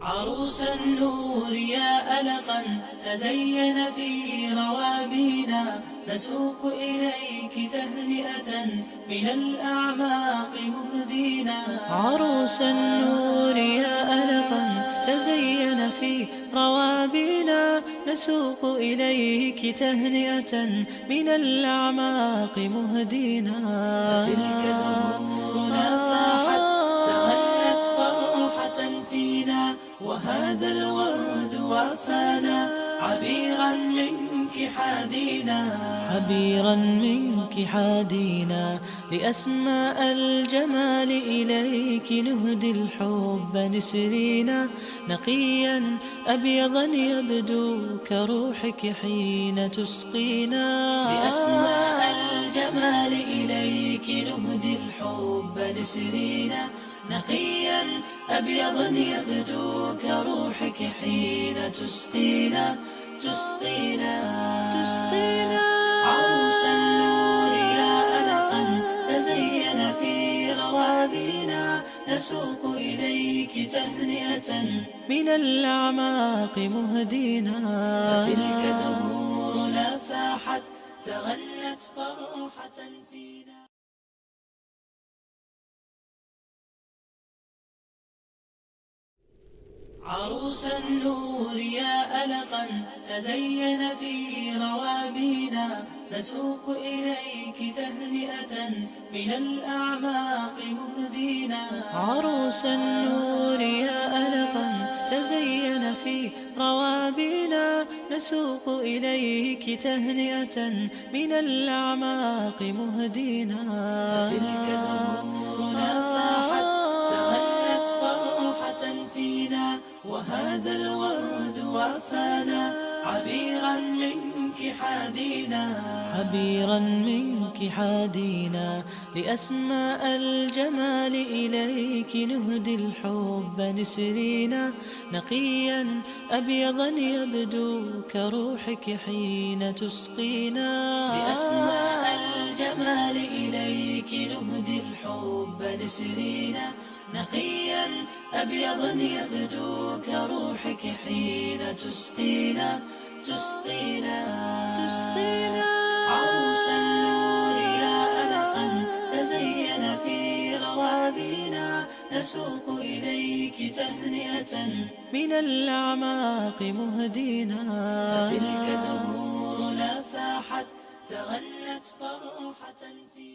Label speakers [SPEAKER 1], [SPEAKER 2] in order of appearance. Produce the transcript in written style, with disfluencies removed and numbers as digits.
[SPEAKER 1] عروس النور يا ألقا تزين في روابينا، نسوق إليك تهنئة من الأعماق مهدينا. عروس النور يا ألقا تزين في روابينا، نسوق إليك تهنئة من الأعماق مهدينا. فتلك زهورنا فاحت تغنت فرحة فينا، وهذا الورد وافانا عبيرا منك حادينا. عبيرا منك حادينا، لأسماء الجمال إليك نهدي الحب نسرينا. نقيا أبيضا يبدو كروحك حين تسقينا. لأسماء الجمال إليك نهدي الحب نسرينا. نقيا أبيضا يبدو كروحك حين تسقينا. تسقينا تسقينا. عروس النور يا ألقا تزين في روابينا، نسوق إليك تهنئة من الأعماق مهدينا. فتلك زهورنا فاحت تغنت فرحة فينا. عروس النور يا ألقا تزين في روابينا، نسوق إليك تهنئة من الأعماق مهدينا. عروس النور يا ألقا تزين في روابينا، نسوق إليك تهنئة من الأعماق مهدينا. فتلك زهورنا فاحت تغنت فرحة فينا، وهذا الورد وافانا عبيرا منك حادينا. عبيرا منك حادينا، لأسماء الجمال إليك نهدي الحب نسرينا. نقيا أبيضا يبدو كروحك حين تسقينا. لأسماء الجمال إليك نهدي الحب نسرينا. نقيا أبيضا يبدو كروحك حين تسقينا. تسقينا تسقينا. عروس النور يا ألقا تزين في روابينا، نسوق إليك تهنئة من الأعماق مهدينا. فتلك زهورنا فاحت تغنت فرحة فينا.